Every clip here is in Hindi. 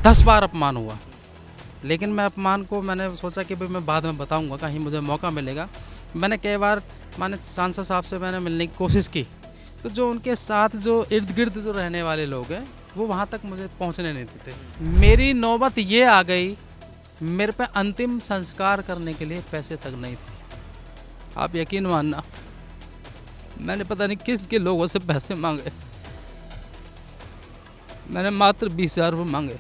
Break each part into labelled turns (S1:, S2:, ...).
S1: 10 बार अपमान हुआ, लेकिन मैं अपमान को मैंने सोचा कि भाई मैं बाद में बताऊंगा, कहीं मुझे मौका मिलेगा। मैंने कई बार माने सांसद साहब से मैंने मिलने की कोशिश की, तो जो उनके साथ जो इर्द गिर्द जो रहने वाले लोग हैं वो वहाँ तक मुझे पहुँचने नहीं देते। मेरी नौबत ये आ गई, मेरे पे अंतिम संस्कार करने के लिए पैसे तक नहीं थे। आप यकीन मानना, मैंने पता नहीं किस के लोगों से पैसे मांगे, मैंने मात्र 20,000 रुपये मांगे।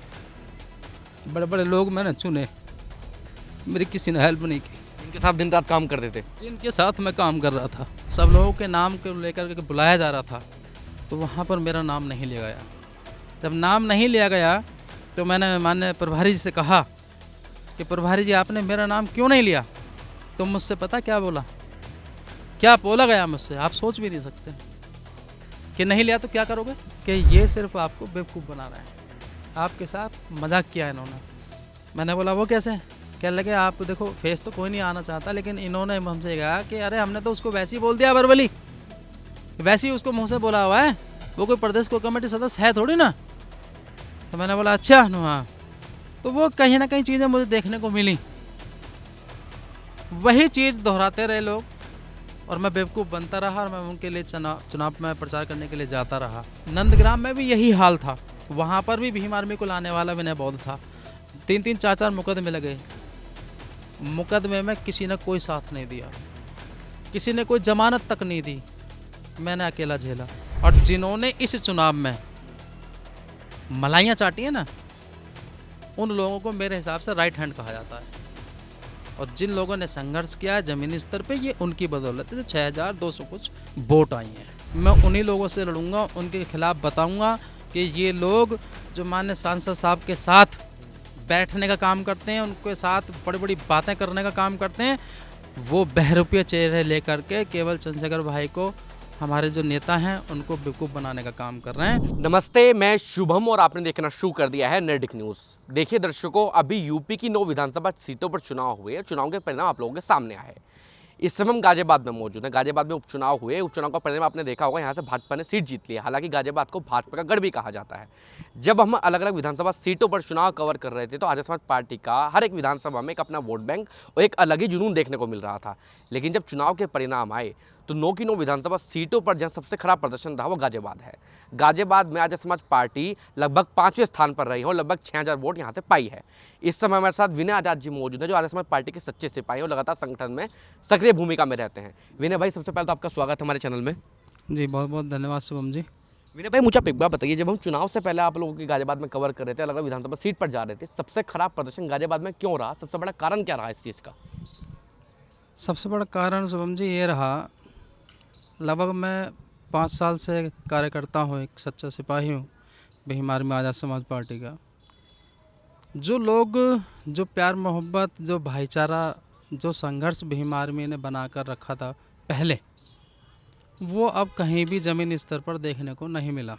S1: बड़े बड़े लोग मैंने चुने, मेरी किसी ने हेल्प नहीं की।
S2: इनके साथ दिन रात काम करते थे।
S1: जिनके साथ मैं काम कर रहा था, सब लोगों के नाम को लेकर के बुलाया जा रहा था, तो वहाँ पर मेरा नाम नहीं लिया गया। जब नाम नहीं लिया गया तो मैंने माननीय प्रभारी जी से कहा कि प्रभारी जी आपने मेरा नाम क्यों नहीं लिया? तो मुझसे पता क्या बोला, क्या बोला गया मुझसे, आप सोच भी नहीं सकते कि नहीं लिया तो क्या करोगे, कि ये सिर्फ आपको बेवकूफ़ बना रहे हैं, आपके साथ मजाक किया इन्होंने। मैंने बोला वो कैसे? कहने लगे आप देखो फेस तो कोई नहीं आना चाहता, लेकिन इन्होंने हमसे कहा कि अरे हमने तो उसको वैसे ही बोल दिया वर्बली, वैसे ही उसको मुँह से बोला हुआ है, वो कोई प्रदेश को कमेटी सदस्य है थोड़ी ना। तो मैंने बोला अच्छा हाँ। तो वो कहीं ना कहीं चीज़ें मुझे देखने को मिली, वही चीज़ दोहराते रहे लोग, और मैं बेवकूफ़ बनता रहा, और मैं उनके लिए चुनाव में प्रचार करने के लिए जाता रहा। नंदग्राम में भी यही हाल था, वहाँ पर भी भीम आर्मी को लाने वाला विनय बौद्ध था। 3-3 4-4 मुकदमे लगे, मुकदमे में किसी ने कोई साथ नहीं दिया, किसी ने कोई जमानत तक नहीं दी, मैंने अकेला झेला। और जिन्होंने इस चुनाव में मलाइयाँ चाटी है ना, उन लोगों को मेरे हिसाब से राइट हैंड कहा जाता है। और जिन लोगों ने संघर्ष किया है ज़मीनी स्तर पे, ये उनकी बदौलत है। 6,200 कुछ वोट आई हैं। मैं उन्हीं लोगों से लड़ूंगा, उनके खिलाफ बताऊंगा कि ये लोग जो माननीय सांसद साहब के साथ बैठने का काम करते हैं, उनके साथ बड़ी बड़ी बातें करने का काम करते हैं, वो बहरूपीय चेहरे लेकर के केवल चंद्रशेखर भाई को, हमारे जो नेता हैं, उनको बेवकूफ़ बनाने का काम कर रहे हैं।
S2: नमस्ते, मैं शुभम और आपने देखना शुरू कर दिया है नर्डिक न्यूज़। देखिए दर्शकों, अभी यूपी की 9 विधानसभा सीटों पर चुनाव हुए, चुनाव के परिणाम आप लोगों के सामने आए। इस समय हम गाजियाबाद में मौजूद हैं। गाजियाबाद में उपचुनाव हुए, उपचुनाव का परिणाम आपने देखा होगा, यहाँ से भाजपा ने सीट जीत ली है। हालांकि गाजियाबाद को भाजपा का गढ़ भी कहा जाता है। जब हम अलग अलग विधानसभा सीटों पर चुनाव कवर कर रहे थे, तो आर्य समाज पार्टी का हर एक विधानसभा में एक अपना वोट बैंक और एक अलग ही जुनून देखने को मिल रहा था। लेकिन जब चुनाव के परिणाम आए, तो 9 की 9 विधानसभा सीटों पर जहाँ सबसे खराब प्रदर्शन रहा वो गाजियाबाद है। गाजियाबाद में आर्य समाज पार्टी लगभग 5वें स्थान पर रही है और लगभग 6,000 वोट यहाँ से पाई है। इस समय हमारे साथ विनय आजाद जी मौजूद है, जो आर्य समाज पार्टी के सच्चे सिपाही और लगातार संगठन में सक्रिय भूमिका में रहते हैं। विनय भाई, सबसे पहले तो आपका स्वागत है हमारे चैनल में।
S1: जी बहुत बहुत धन्यवाद शुभम जी।
S2: विनय भाई, मुझे आप एक बात बताइए, जब हम चुनाव से पहले आप लोगों की गाजियाबाद में कवर कर रहे थे, अलग अलग विधानसभा सीट पर जा रहे थे, सबसे खराब प्रदर्शन गाजियाबाद में क्यों रहा? सबसे बड़ा कारण क्या रहा इस चीज़ का?
S1: सबसे बड़ा कारण शुभम जी ये रहा, लगभग मैं 5 साल से कार्यकर्ता हूँ, एक सच्चा सिपाही हूँ भीम आर्मी आज़ाद समाज पार्टी का। जो लोग, जो प्यार मोहब्बत, जो भाईचारा, जो संघर्ष भीम आर्मी ने बना कर रखा था पहले, वो अब कहीं भी ज़मीनी स्तर पर देखने को नहीं मिला।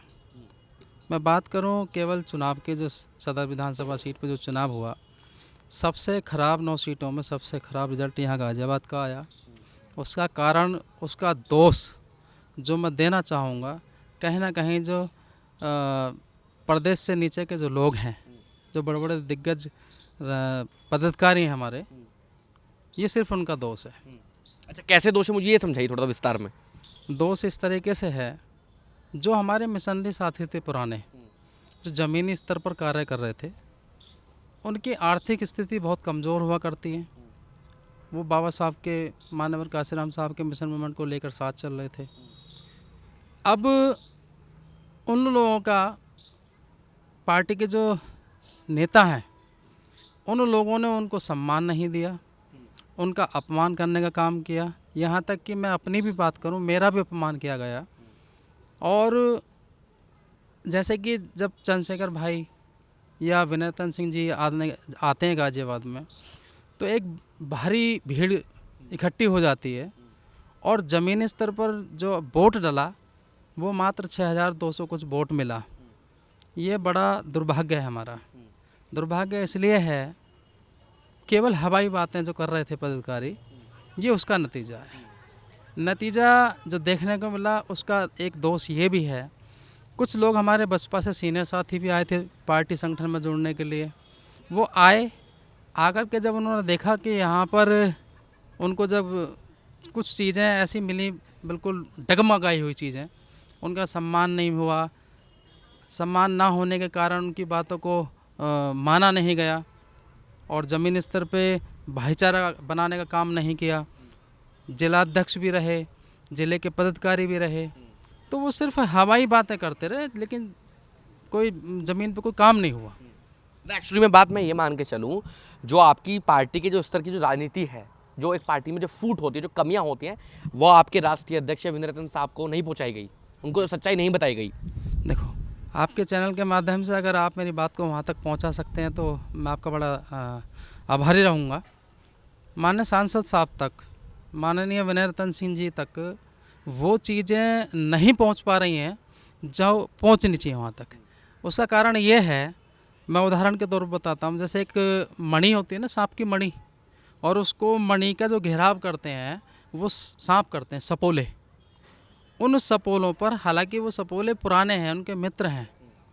S1: मैं बात करूं केवल चुनाव के, जो सदर विधानसभा सीट पर जो चुनाव हुआ, सबसे ख़राब 9 सीटों में सबसे ख़राब रिजल्ट यहाँ गाजियाबाद का आया। उसका कारण, उसका दोष जो मैं देना चाहूँगा, कहीं ना कहीं जो प्रदेश से नीचे के जो लोग हैं, जो बड़े बड़े दिग्गज पदाधिकारी हैं हमारे, ये सिर्फ उनका दोष है।
S2: अच्छा, कैसे दोष है, मुझे ये समझाइए थोड़ा विस्तार में।
S1: दोष इस तरीके से है, जो हमारे मिशनरी साथी थे पुराने, जो ज़मीनी स्तर पर कार्य कर रहे थे, उनकी आर्थिक स्थिति बहुत कमज़ोर हुआ करती है। वो बाबा साहब के, मानवर काशीराम साहब के मिशन मूवमेंट को लेकर साथ चल रहे थे। अब उन लोगों का, पार्टी के जो नेता हैं, उन लोगों ने उनको सम्मान नहीं दिया, उनका अपमान करने का काम किया। यहाँ तक कि मैं अपनी भी बात करूँ, मेरा भी अपमान किया गया। और जैसे कि जब चंद्रशेखर भाई या विनयतन सिंह जी आते हैं गाजियाबाद में, तो एक भारी भीड़ इकट्ठी हो जाती है, और ज़मीनी स्तर पर जो वोट डला वो मात्र 6,200 कुछ वोट मिला। ये बड़ा दुर्भाग्य है हमारा। दुर्भाग्य इसलिए है, केवल हवाई बातें जो कर रहे थे पदाधिकारी, ये उसका नतीजा है। नतीजा जो देखने को मिला, उसका एक दोष ये भी है कुछ लोग हमारे बसपा से सीनियर साथी भी आए थे पार्टी संगठन में जुड़ने के लिए। वो आए, आकर के जब उन्होंने देखा कि यहाँ पर उनको जब कुछ चीज़ें ऐसी मिली बिल्कुल डगमगाई हुई चीज़ें, उनका सम्मान नहीं हुआ, सम्मान ना होने के कारण उनकी बातों को माना नहीं गया और ज़मीनी स्तर पे भाईचारा बनाने का काम नहीं किया। जिलाध्यक्ष भी रहे, जिले के पदाधिकारी भी रहे, तो वो सिर्फ हवाई बातें करते रहे, लेकिन कोई ज़मीन पे कोई काम नहीं हुआ।
S2: एक्चुअली में बात मैं ये मान के चलूँ, जो आपकी पार्टी के जो स्तर की जो राजनीति है, जो एक पार्टी में जो फूट होती है, जो कमियां होती हैं, वो आपके राष्ट्रीय अध्यक्ष विनय रतन साहब को नहीं पहुंचाई गई, उनको सच्चाई नहीं बताई गई।
S1: देखो, आपके चैनल के माध्यम से अगर आप मेरी बात को वहाँ तक पहुँचा सकते हैं तो मैं आपका बड़ा आभारी रहूँगा। माननीय सांसद साहब तक, माननीय विनय रतन सिंह जी तक वो चीज़ें नहीं पहुँच पा रही हैं जो पहुँचनी चाहिए वहाँ तक। उसका कारण ये है, मैं उदाहरण के तौर पर बताता हूँ। जैसे एक मणि होती है ना, सांप की मणि, और उसको मणि का जो घेराव करते हैं वो सांप करते हैं, सपोले। उन सपोलों पर, हालांकि वो सपोले पुराने हैं, उनके मित्र हैं,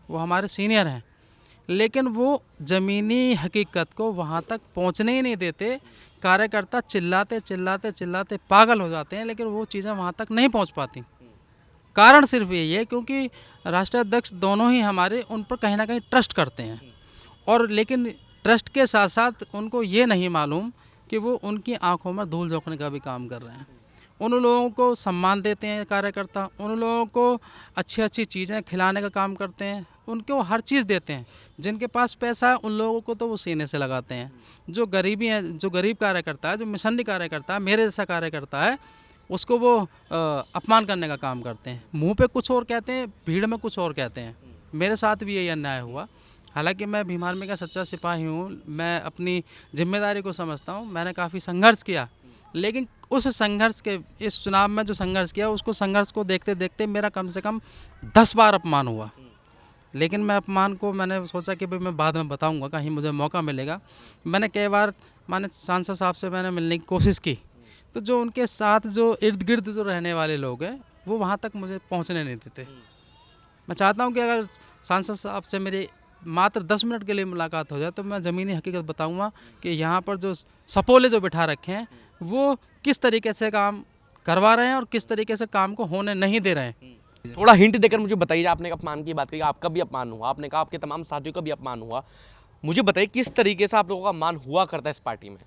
S1: वो हमारे सीनियर हैं, लेकिन वो ज़मीनी हकीकत को वहाँ तक पहुँचने ही नहीं देते। कार्यकर्ता चिल्लाते चिल्लाते चिल्लाते पागल हो जाते हैं, लेकिन वो चीज़ें वहाँ तक नहीं पहुँच पाती। कारण सिर्फ यही है क्योंकि राष्ट्रीय अध्यक्ष दोनों ही हमारे उन पर कहीं ना कहीं ट्रस्ट करते हैं, और लेकिन ट्रस्ट के साथ साथ उनको ये नहीं मालूम कि वो उनकी आंखों में धूल झोंकने का भी काम कर रहे हैं। उन लोगों को सम्मान देते हैं कार्यकर्ता, उन लोगों को अच्छी अच्छी चीज़ें खिलाने का काम करते हैं, उनको हर चीज़ देते हैं। जिनके पास पैसा है उन लोगों को तो वो सीने से लगाते हैं। जो गरीबी है, जो गरीब कार्यकर्ता है, जो मिशनरी कार्यकर्ता है, मेरे जैसा कार्यकर्ता है, उसको वो अपमान करने का काम करते हैं। मुंह पे कुछ और कहते हैं, भीड़ में कुछ और कहते हैं। मेरे साथ भी यही अन्याय हुआ। हालांकि मैं भीम आर्मी का सच्चा सिपाही हूँ, मैं अपनी जिम्मेदारी को समझता हूँ, मैंने काफ़ी संघर्ष किया, लेकिन उस संघर्ष के, इस चुनाव में जो संघर्ष किया, उसको संघर्ष को देखते देखते मेरा कम से कम 10 बार अपमान हुआ। लेकिन मैं अपमान को मैंने सोचा कि भाई मैं बाद में बताऊंगा, कहीं मुझे मौका मिलेगा। मैंने कई बार माने सांसद साहब से मैंने मिलने की कोशिश की, तो जो उनके साथ जो इर्द गिर्द जो रहने वाले लोग हैं वो वहाँ तक मुझे पहुँचने नहीं देते। मैं चाहता हूँ कि अगर सांसद साहब से मेरी मात्र 10 मिनट के लिए मुलाकात हो जाए तो मैं ज़मीनी हकीकत बताऊंगा कि यहाँ पर जो सपोले जो बिठा रखे हैं वो किस तरीके से काम करवा रहे हैं और किस तरीके से काम को होने नहीं दे रहे हैं।
S2: थोड़ा हिंट देकर मुझे बताइए, आपने अपमान की बात करी, आपका भी अपमान हुआ, आपने कहा आपके तमाम साथियों का भी अपमान हुआ, मुझे बताइए किस तरीके से आप लोगों का अपमान हुआ करता है इस पार्टी में,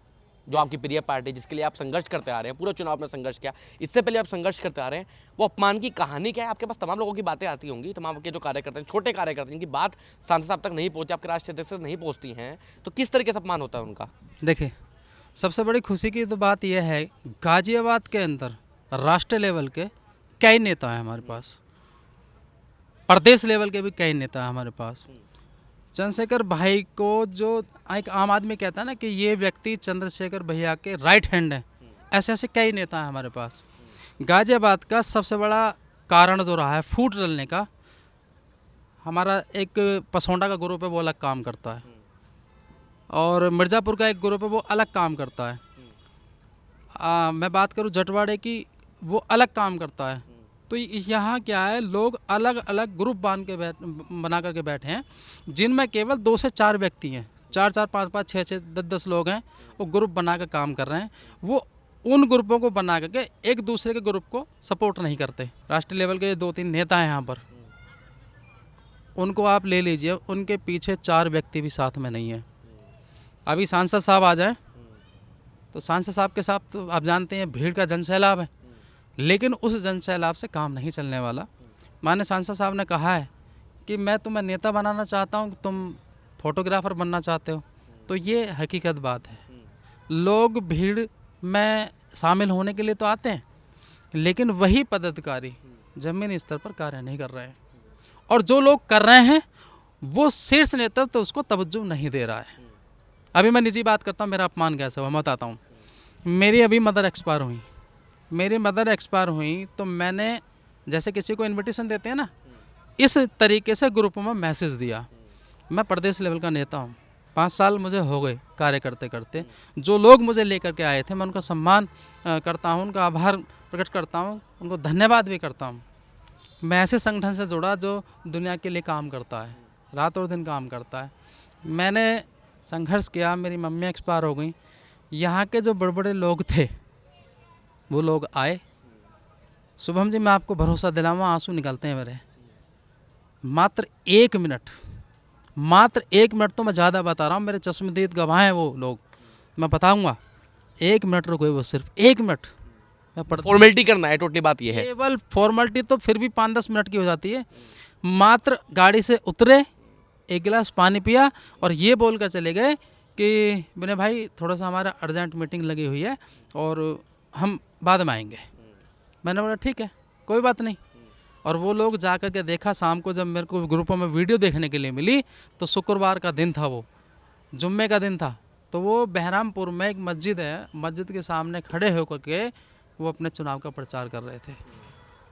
S2: जो आपकी प्रिय पार्टी जिसके लिए आप संघर्ष करते आ रहे हैं, पूरा चुनाव में संघर्ष किया, इससे पहले आप संघर्ष करते आ रहे हैं, वो अपमान की कहानी क्या है? आपके पास तमाम लोगों की बातें आती होंगी, तमाम के जो कार्यकर्ता हैं, छोटे कार्यकर्ता जिनकी बात सांसद साहब तक नहीं पहुंची, आपके राष्ट्रीय अध्यक्ष तक नहीं पहुंचती हैं, तो किस तरीके से अपमान होता है उनका?
S1: देखिए, सबसे बड़ी खुशी की तो बात यह है, गाजियाबाद के अंदर राष्ट्रीय लेवल के कई नेता हैं हमारे पास, प्रदेश लेवल के भी कई नेता हैं हमारे पास। चंद्रशेखर भाई को जो एक आम आदमी कहता है ना कि ये व्यक्ति चंद्रशेखर भैया के राइट हैंड हैं, ऐसे ऐसे कई नेता हैं हमारे पास। गाजियाबाद का सबसे बड़ा कारण जो रहा है फूट डलने का, हमारा एक पसौंडा का ग्रुप है वो अलग काम करता है, और मिर्ज़ापुर का एक ग्रुप है वो अलग काम करता है। मैं बात करूँ जटवाड़े की, वो अलग काम करता है। तो यहाँ क्या है, लोग अलग अलग ग्रुप बना करके बैठे हैं, जिनमें केवल 2 से 4 व्यक्ति हैं, 4-4, 5-5, 6-6, 10-10 लोग हैं, वो ग्रुप बना कर काम कर रहे हैं। वो उन ग्रुपों को बना करके एक दूसरे के ग्रुप को सपोर्ट नहीं करते। राष्ट्रीय लेवल के 2-3 नेता हैं यहाँ पर, उनको आप ले लीजिए, उनके पीछे 4 व्यक्ति भी साथ में नहीं है। अभी सांसद साहब आ जाए तो सांसद साहब के साथ तो आप जानते हैं भीड़ का जनसैलाब है, लेकिन उस जनसैलाब से काम नहीं चलने वाला। माननीय सांसद साहब ने कहा है कि मैं तुम्हें नेता बनाना चाहता हूँ, तुम फोटोग्राफर बनना चाहते हो, तो ये हकीकत बात है। लोग भीड़ में शामिल होने के लिए तो आते हैं, लेकिन वही पदाधिकारी ज़मीनी स्तर पर कार्य नहीं कर रहे हैं, और जो लोग कर रहे हैं वो शीर्ष नेतृत्व तो उसको तवज्जो नहीं दे रहा है। अभी मैं निजी बात करता हूँ, मेरा अपमान कैसे हुआ मैं बताता हूँ। मेरी अभी मदर एक्सपायर हुई, मेरी मदर एक्सपायर हुई तो मैंने, जैसे किसी को इनविटेशन देते हैं ना, इस तरीके से ग्रुप में मैसेज दिया। मैं प्रदेश लेवल का नेता हूँ, 5 साल मुझे हो गए कार्य करते करते। जो लोग मुझे लेकर के आए थे मैं उनका सम्मान करता हूँ, उनका आभार प्रकट करता हूँ, उनको धन्यवाद भी करता हूँ। मैं ऐसे संगठन से जुड़ा जो दुनिया के लिए काम करता है, रात और दिन काम करता है। मैंने संघर्ष किया, मेरी मम्मी एक्सपायर हो गई। यहाँ के जो बड़े बड़े लोग थे वो लोग आए। शुभम जी, मैं आपको भरोसा दिलाऊँ, आंसू निकलते हैं मेरे। मात्र 1 मिनट, मात्र 1 मिनट, तो मैं ज़्यादा बता रहा हूँ, मेरे चश्मदीद गवाह हैं वो लोग, मैं बताऊँगा। 1 मिनट रुके वो, सिर्फ 1 मिनट। मैं
S2: फॉर्मेलिटी करना है, टोटली बात ये है।
S1: केवल फॉर्मेलिटी तो फिर भी 5-10 मिनट की हो जाती है। मात्र गाड़ी से उतरे, एक गिलास पानी पिया और ये बोल कर चले गए कि विनय भाई थोड़ा सा हमारा अर्जेंट मीटिंग लगी हुई है और हम बाद में आएंगे। मैंने बोला ठीक है, कोई बात नहीं। और वो लोग जा कर के देखा, शाम को जब मेरे को ग्रुपों में वीडियो देखने के लिए मिली तो शुक्रवार का दिन था, वो जुम्मे का दिन था। तो वो बहरामपुर में एक मस्जिद है, मस्जिद के सामने खड़े होकर के वो अपने चुनाव का प्रचार कर रहे थे।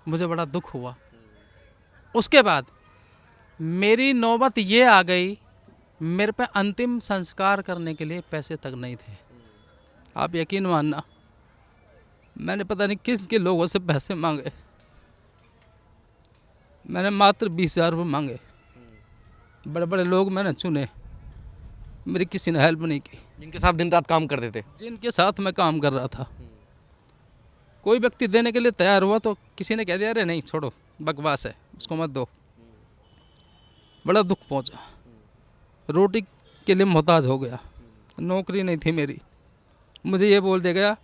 S1: मुझे बड़ा दुख हुआ। उसके बाद मेरी नौबत ये आ गई, मेरे पे अंतिम संस्कार करने के लिए पैसे तक नहीं थे। आप यकीन मानना, मैंने पता नहीं किस के लोगों से पैसे मांगे। मैंने मात्र 20,000 रुपये मांगे। बड़े बड़े लोग मैंने चुने, मेरी किसी ने हेल्प नहीं की।
S2: जिनके साथ दिन रात काम करते थे,
S1: जिनके साथ मैं काम कर रहा था, कोई व्यक्ति देने के लिए तैयार हुआ तो किसी ने कह दिया अरे नहीं छोड़ो, बकवास है, उसको मत दो। बड़ा दुख पहुंचा। रोटी के लिए मोहताज हो गया, नौकरी नहीं थी मेरी। मुझे ये बोल दिया गया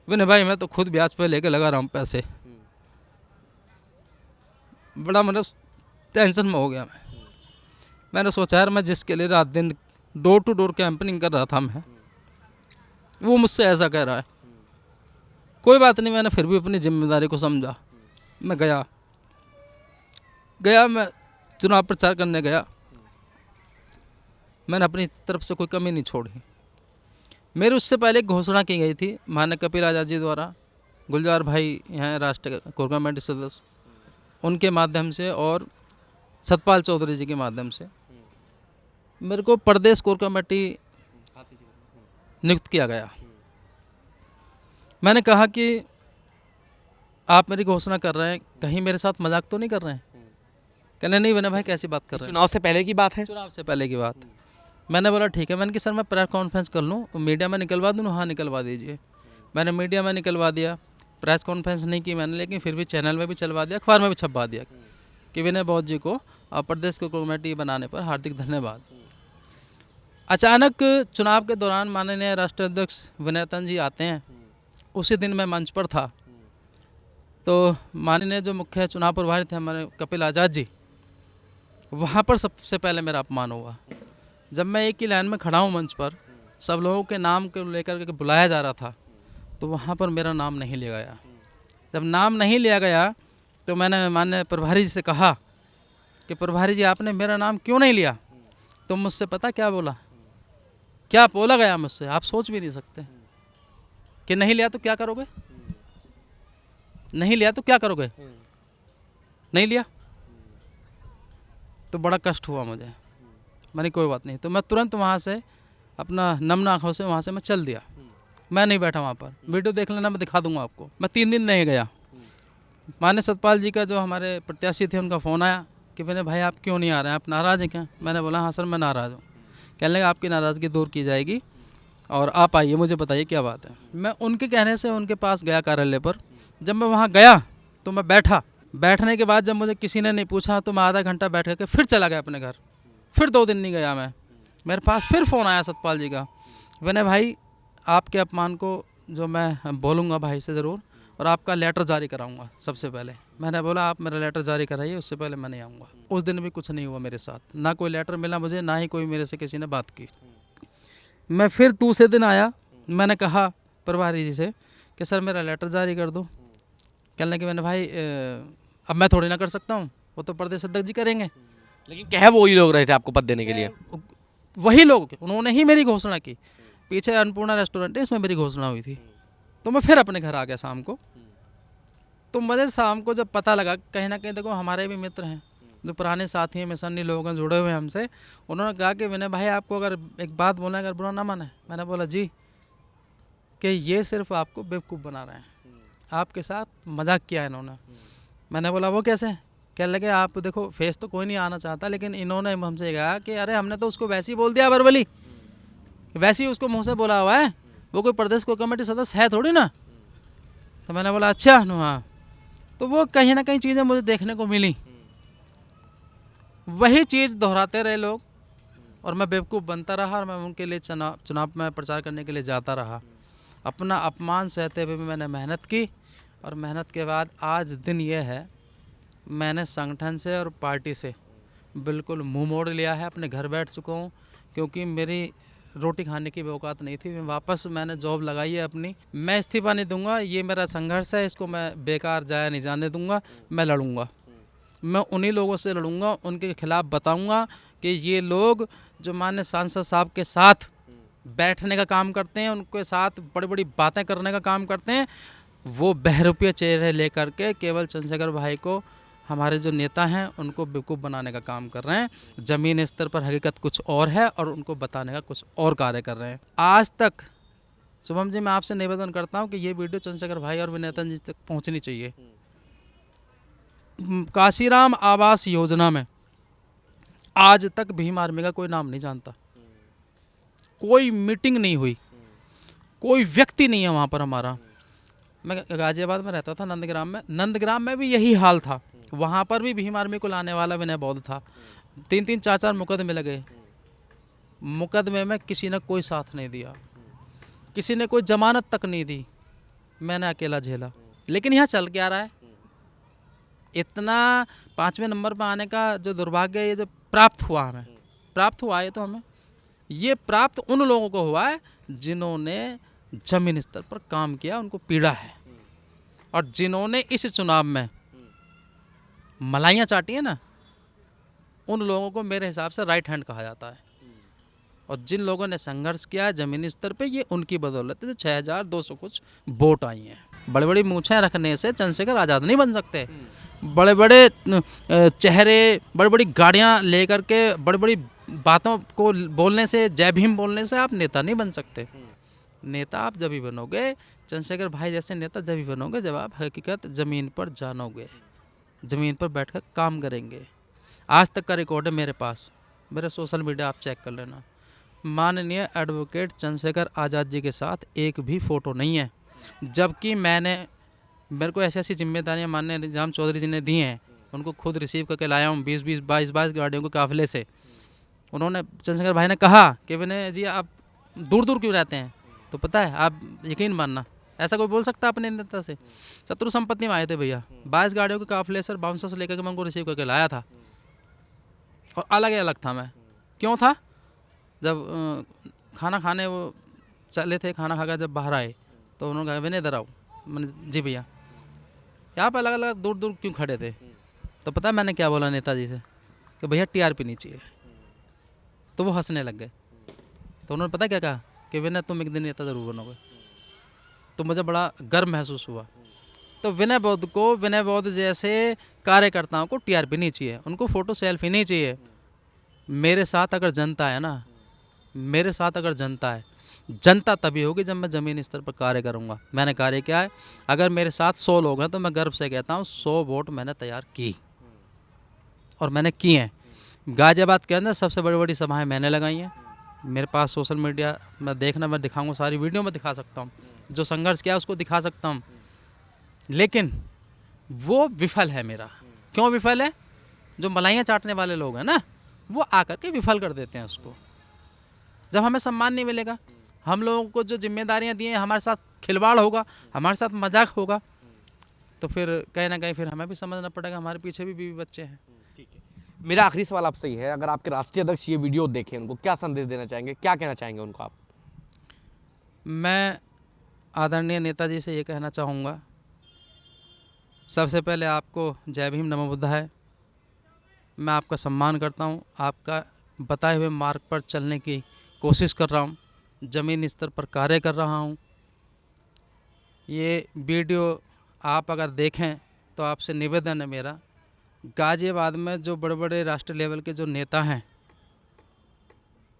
S1: विनय भाई मैं तो खुद ब्याज पे लेके लगा रहा हूँ पैसे। बड़ा मतलब टेंशन में हो गया मैंने सोचा यार, मैं जिसके लिए रात दिन डोर टू डोर कैंपेनिंग कर रहा था मैं, वो मुझसे ऐसा कह रहा है। कोई बात नहीं, मैंने फिर भी अपनी जिम्मेदारी को समझा। मैं गया, मैं चुनाव प्रचार करने गया। मैंने अपनी तरफ से कोई कमी नहीं छोड़ी। मेरे उससे पहले एक घोषणा की गई थी माननीय कपिल आज़ाद जी द्वारा, गुलजार भाई हैं राष्ट्रीय कोर कमेटी सदस्य, उनके माध्यम से और सतपाल चौधरी जी के माध्यम से मेरे को प्रदेश कोर कमेटी नियुक्त किया गया। मैंने कहा कि आप मेरी घोषणा कर रहे हैं, कहीं मेरे साथ मजाक तो नहीं कर रहे हैं? कहने नहीं विनय भाई कैसी बात कर रहे हैं?
S2: चुनाव से पहले की बात है।
S1: चुनाव से पहले की बात। मैंने बोला ठीक है। मैंने कि सर मैं प्रेस कॉन्फ्रेंस कर लूँ, मीडिया में निकलवा दूँ? हाँ निकलवा दीजिए। मैंने मीडिया में निकलवा दिया, प्रेस कॉन्फ्रेंस नहीं की मैंने, लेकिन फिर भी चैनल में भी चलवा दिया, अखबार में भी छपवा दिया कि विनय बौद्ध जी को प्रदेश को कमेटी बनाने पर हार्दिक धन्यवाद। अचानक चुनाव के दौरान माननीय राष्ट्रीय अध्यक्ष विनय रतन जी आते हैं। उसी दिन मैं मंच पर था, तो माननीय जो मुख्य चुनाव प्रभारी थे हमारे कपिल आज़ाद जी, वहाँ पर सबसे पहले मेरा अपमान हुआ। जब मैं एक ही लाइन में खड़ा हूँ मंच पर, सब लोगों के नाम को लेकर के बुलाया जा रहा था, तो वहाँ पर मेरा नाम नहीं लिया गया। जब नाम नहीं लिया गया तो मैंने माननीय प्रभारी जी से कहा कि प्रभारी जी आपने मेरा नाम क्यों नहीं लिया? तो मुझसे पता क्या बोला, क्या बोला गया मुझसे, आप सोच भी नहीं सकते कि नहीं लिया तो क्या करोगे, नहीं लिया तो क्या करोगे, नहीं लिया तो बड़ा कष्ट हुआ मुझे। मैंने कोई बात नहीं, तो मैं तुरंत वहाँ से अपना नम आँखों से वहाँ से मैं चल दिया। मैं नहीं बैठा वहाँ पर, वीडियो देख लेना, मैं दिखा दूंगा आपको। मैं 3 दिन नहीं गया। माननीय सतपाल जी का जो हमारे प्रत्याशी थे, उनका फ़ोन आया कि विनय भाई आप क्यों नहीं आ रहे हैं, आप नाराज़ हैं क्या? मैंने बोला हाँ सर मैं नाराज़ हूँ। कहने लगे आपकी नाराज़गी दूर की जाएगी और आप आइए, मुझे बताइए क्या बात है। मैं उनके कहने से उनके पास गया कार्यालय पर। जब मैं वहाँ गया तो मैं बैठा। बैठने के बाद जब मुझे किसी ने नहीं पूछा तो मैं आधा घंटा बैठ करके फिर चला गया अपने घर। फिर 2 दिन नहीं गया मैं। मेरे पास फिर फ़ोन आया सतपाल जी का, विनय भाई आपके अपमान को जो मैं बोलूँगा भाई से ज़रूर, और आपका लेटर जारी कराऊंगा सबसे पहले। मैंने बोला आप मेरा लेटर जारी कराइए, उससे पहले मैं नहीं आऊँगा। उस दिन भी कुछ नहीं हुआ मेरे साथ, ना कोई लेटर मिला मुझे, ना ही कोई मेरे से किसी ने बात की। मैं फिर दूसरे दिन आया, मैंने कहा प्रभारी जी से कि सर मेरा लेटर जारी कर दो। कहने लगे मैंने भाई अब मैं थोड़ी ना कर सकता हूँ, वो तो प्रदेश अध्यक्ष जी करेंगे।
S2: लेकिन कह वो ही लोग रहे थे आपको पद देने के लिए?
S1: वही लोग, उन्होंने ही मेरी घोषणा की। पीछे अन्नपूर्णा रेस्टोरेंट है, इसमें मेरी घोषणा हुई थी। तो मैं फिर अपने घर आ गया शाम को। तो मुझे शाम को जब पता लगा, कहीं ना कहीं देखो हमारे भी मित्र हैं जो पुराने साथी हैं, मिशनरी लोग हैं, जुड़े हुए हैं हमसे। उन्होंने कहा कि विनय भाई आपको अगर एक बात बोलना है, अगर बुरा ना माने। मैंने बोला जी, कि ये सिर्फ आपको बेवकूफ़ बना रहे हैं, आपके साथ मजाक किया है इन्होंने। मैंने बोला वो कैसे? कहने लगे आप देखो फेस तो कोई नहीं आना चाहता, लेकिन इन्होंने हमसे कहा कि अरे हमने तो उसको वैसे ही बोल दिया वर्बली, वैसे ही उसको मुँह से बोला हुआ है, वो कोई प्रदेश को कमेटी सदस्य है थोड़ी ना। तो मैंने बोला अच्छा हाँ। तो वो कहीं ना कहीं चीज़ें मुझे देखने को मिली, वही चीज़ दोहराते रहे लोग और मैं बेवकूफ़ बनता रहा और मैं उनके लिए चुनाव में प्रचार करने के लिए जाता रहा। अपना अपमान सहते हुए भी मैंने मेहनत की और मेहनत के बाद आज दिन ये है, मैंने संगठन से और पार्टी से बिल्कुल मुंह मोड़ लिया है, अपने घर बैठ चुका हूँ, क्योंकि मेरी रोटी खाने की भी औकात नहीं थी। वापस मैंने जॉब लगाई है अपनी, मैं इस्तीफ़ा नहीं दूंगा, ये मेरा संघर्ष है, इसको मैं बेकार जाया नहीं जाने दूंगा, मैं लड़ूंगा। मैं उन्हीं लोगों से लड़ूंगा, उनके खिलाफ बताऊंगा कि ये लोग जो माननीय सांसद साहब के साथ बैठने का काम करते हैं, उनके साथ बड़ी बड़ी बातें करने का काम करते हैं, वो बहरूपिया चेहरे लेकर के केवल चंद्रशेखर भाई को, हमारे जो नेता हैं, उनको बेवकूफ़ बनाने का काम कर रहे हैं। ज़मीन स्तर पर हकीकत कुछ और है और उनको बताने का कुछ और कार्य कर रहे हैं। आज तक शुभम जी मैं आपसे निवेदन करता हूं कि ये वीडियो चंद्रशेखर भाई और विनेतन जी तक पहुंचनी चाहिए। काशीराम आवास योजना में आज तक भीम आर्मी का कोई नाम नहीं जानता, कोई मीटिंग नहीं हुई, कोई व्यक्ति नहीं है वहाँ पर हमारा। मैं गाजियाबाद में रहता था, नंदग्राम में भी यही हाल था। वहाँ पर भी भीम आर्मी को लाने वाला विनय बौद्ध था। 3-3 4-4 मुकदमे लगे, मुकदमे में किसी ने कोई साथ नहीं दिया, किसी ने कोई जमानत तक नहीं दी, मैंने अकेला झेला। लेकिन यहाँ चल क्या रहा है, इतना 5वें नंबर पर आने का जो दुर्भाग्य ये जो प्राप्त हुआ हमें, प्राप्त हुआ है तो हमें ये प्राप्त उन लोगों को हुआ है जिन्होंने जमीन स्तर पर काम किया, उनको पीड़ा है, और जिन्होंने इस चुनाव में मलाइयाँ चाटी है ना, उन लोगों को मेरे हिसाब से राइट हैंड कहा जाता है। और जिन लोगों ने संघर्ष किया है ज़मीनी स्तर पे, ये उनकी बदौलत है जो 6200 कुछ वोट आई हैं। बड़ी बड़ी मूछें रखने से चंद्रशेखर आज़ाद नहीं बन सकते। बड़े बड़े चेहरे, बड़ी बड़ी गाड़ियाँ लेकर के, बड़ी बड़ी बातों को बोलने से, जय भीम बोलने से आप नेता नहीं बन सकते। नेता आप जब ही बनोगे, चंद्रशेखर भाई जैसे नेता जब ही बनोगे जब आप हकीकत ज़मीन पर जानोगे, ज़मीन पर बैठकर काम करेंगे। आज तक का रिकॉर्ड है मेरे पास, मेरे सोशल मीडिया आप चेक कर लेना। माननीय एडवोकेट चंद्रशेखर आज़ाद जी के साथ एक भी फ़ोटो नहीं है, जबकि मेरे को ऐसी ऐसी जिम्मेदारियां माननीय निजाम चौधरी जी ने दी हैं, उनको खुद रिसीव करके लाया हूँ 20-20, 22-22 गाड़ियों के काफिले से। उन्होंने, चंद्रशेखर भाई ने कहा कि विनय जी आप दूर दूर क्यों रहते हैं, तो पता है आप यकीन मानना, ऐसा कोई बोल सकता अपने नेता से। शत्रु संपत्ति में आए थे भैया, 22 गाड़ियों के काफिले सर, बाउंसर से लेकर के मैं उनको रिसीव करके लाया था, और अलग था मैं। क्यों था, जब खाना खाने वो चले थे, खाना खाकर जब बाहर आए तो उन्होंने कहा विनय इधर आओ। मैंने जी भैया। यहाँ पर अलग अलग दूर दूर क्यों खड़े थे, तो पता है मैंने क्या बोला नेताजी से कि भैया टीआरपी नहीं चाहिए। तो वो हंसने लग गए। तो उन्होंने पता क्या कहा कि विनय तुम एक दिन नेता ज़रूर बनोगे। तो मुझे बड़ा गर्व महसूस हुआ। तो विनय बौद्ध जैसे कार्यकर्ताओं को टीआरपी नहीं चाहिए, उनको फ़ोटो सेल्फी नहीं चाहिए। मेरे साथ अगर जनता है ना, मेरे साथ अगर जनता है, जनता तभी होगी जब मैं ज़मीनी स्तर पर कार्य करूंगा। मैंने कार्य किया है। अगर मेरे साथ 100 लोग हैं तो मैं गर्व से कहता हूं 100 वोट मैंने तैयार की, और मैंने की हैं। गाजियाबाद के अंदर सबसे बड़ी बड़ी सभाएं मैंने लगाई हैं। मेरे पास सोशल मीडिया में देखना, मैं दिखाऊंगा, सारी वीडियो में दिखा सकता हूँ, जो संघर्ष किया उसको दिखा सकता हूँ। लेकिन वो विफल है मेरा। क्यों विफल है, जो मलाइयाँ चाटने वाले लोग हैं ना, वो आकर के विफल कर देते हैं उसको। जब हमें सम्मान नहीं मिलेगा, हम लोगों को जो जिम्मेदारियां दी हैं, हमारे साथ खिलवाड़ होगा, हमारे साथ मजाक होगा, तो फिर कहीं ना कहीं फिर हमें भी समझना पड़ेगा हमारे पीछे भी बीवी बच्चे हैं।
S2: ठीक है, मेरा आखिरी सवाल आपसे ही है, अगर आपके राष्ट्रीय अध्यक्ष ये वीडियो देखें, उनको क्या संदेश देना चाहेंगे, क्या कहना चाहेंगे उनको आप?
S1: मैं आदरणीय नेताजी से ये कहना चाहूँगा, सबसे पहले आपको जय भीम नमो बुद्धाय। मैं आपका सम्मान करता हूँ, आपका बताए हुए मार्ग पर चलने की कोशिश कर रहा हूँ, ज़मीनी स्तर पर कार्य कर रहा हूँ। ये वीडियो आप अगर देखें तो आपसे निवेदन है मेरा, गाजियाबाद में जो बड़े बड़े राष्ट्रीय लेवल के जो नेता हैं,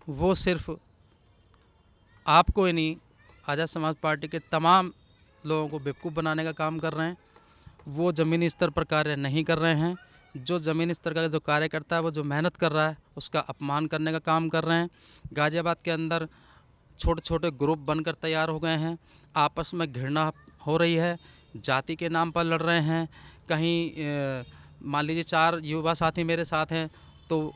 S1: वो सिर्फ आपको ही नहीं, आज़ाद समाज पार्टी के तमाम लोगों को बेवकूफ़ बनाने का काम कर रहे हैं। वो ज़मीनी स्तर पर कार्य नहीं कर रहे हैं। जो ज़मीनी स्तर का जो कार्यकर्ता है वो जो मेहनत कर रहा है उसका अपमान करने का काम कर रहे हैं। गाज़ियाबाद के अंदर छोटे छोटे ग्रुप बनकर तैयार हो गए हैं, आपस में घृणा हो रही है, जाति के नाम पर लड़ रहे हैं। कहीं मान लीजिए 4 युवा साथी मेरे साथ हैं तो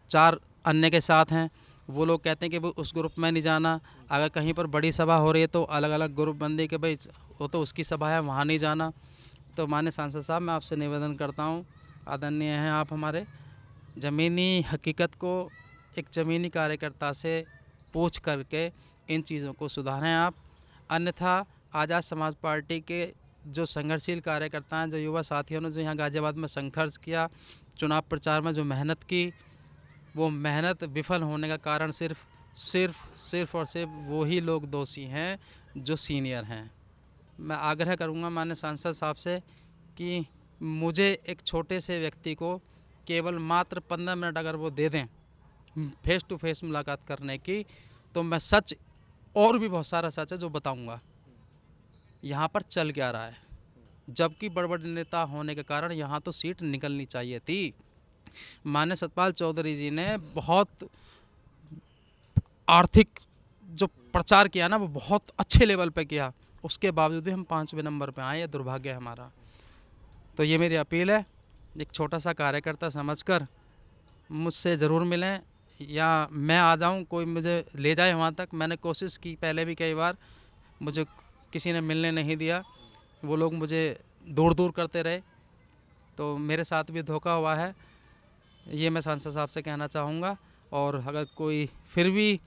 S1: 4 अन्य के साथ हैं, वो लोग कहते हैं कि वो उस ग्रुप में नहीं जाना। अगर कहीं पर बड़ी सभा हो रही है तो अलग अलग ग्रुप बंदी के भाई वो तो उसकी सभा है, वहाँ नहीं जाना। तो माननीय सांसद साहब, मैं आपसे निवेदन करता हूँ, आदरणीय हैं आप हमारे, ज़मीनी हकीकत को एक ज़मीनी कार्यकर्ता से पूछ करके इन चीज़ों को सुधारें आप। अन्यथा आज़ाद समाज पार्टी के जो संघर्षशील कार्यकर्ता हैं, जो युवा साथियों ने जो यहाँ गाज़ियाबाद में संघर्ष किया, चुनाव प्रचार में जो मेहनत की, वो मेहनत विफल होने का कारण सिर्फ और सिर्फ वही लोग दोषी हैं जो सीनियर हैं। मैं आग्रह करूंगा माननीय सांसद साहब से कि मुझे एक छोटे से व्यक्ति को केवल मात्र 15 मिनट अगर वो दे दें फेस टू फेस मुलाकात करने की, तो मैं सच और भी बहुत सारा सच है जो बताऊंगा यहाँ पर चल क्या रहा है। जबकि बड़े नेता होने के कारण यहाँ तो सीट निकलनी चाहिए थी। माननीय सतपाल चौधरी जी ने बहुत आर्थिक जो प्रचार किया ना वो बहुत अच्छे लेवल पे किया, उसके बावजूद भी हम 5वें नंबर पे आए, ये दुर्भाग्य है हमारा। तो ये मेरी अपील है, एक छोटा सा कार्यकर्ता समझकर मुझसे ज़रूर मिलें या मैं आ जाऊं, कोई मुझे ले जाए वहाँ तक। मैंने कोशिश की पहले भी कई बार, मुझे किसी ने मिलने नहीं दिया, वो लोग मुझे दूर दूर करते रहे, तो मेरे साथ भी धोखा हुआ है। ये मैं सांसद साहब से कहना चाहूँगा। और अगर कोई फिर भी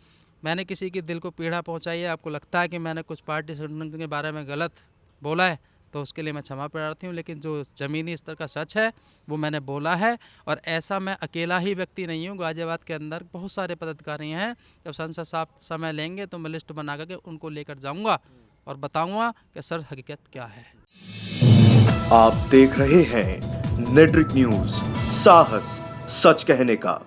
S1: मैंने किसी के दिल को पीड़ा पहुँचाई है, आपको लगता है कि मैंने कुछ पार्टी संगठन के बारे में गलत बोला है, तो उसके लिए मैं क्षमा प्रार्थी हूँ। लेकिन जो ज़मीनी स्तर का सच है वो मैंने बोला है, और ऐसा मैं अकेला ही व्यक्ति नहीं हूँ। गाज़ियाबाद के अंदर बहुत सारे पदाधिकारी हैं। जब संसद साहब समय लेंगे तो मैं लिस्ट बना करके उनको लेकर जाऊँगा और बताऊँगा कि सर हकीकत क्या है।
S3: आप देख रहे हैं नेट्रिक न्यूज, साहस सच कहने का।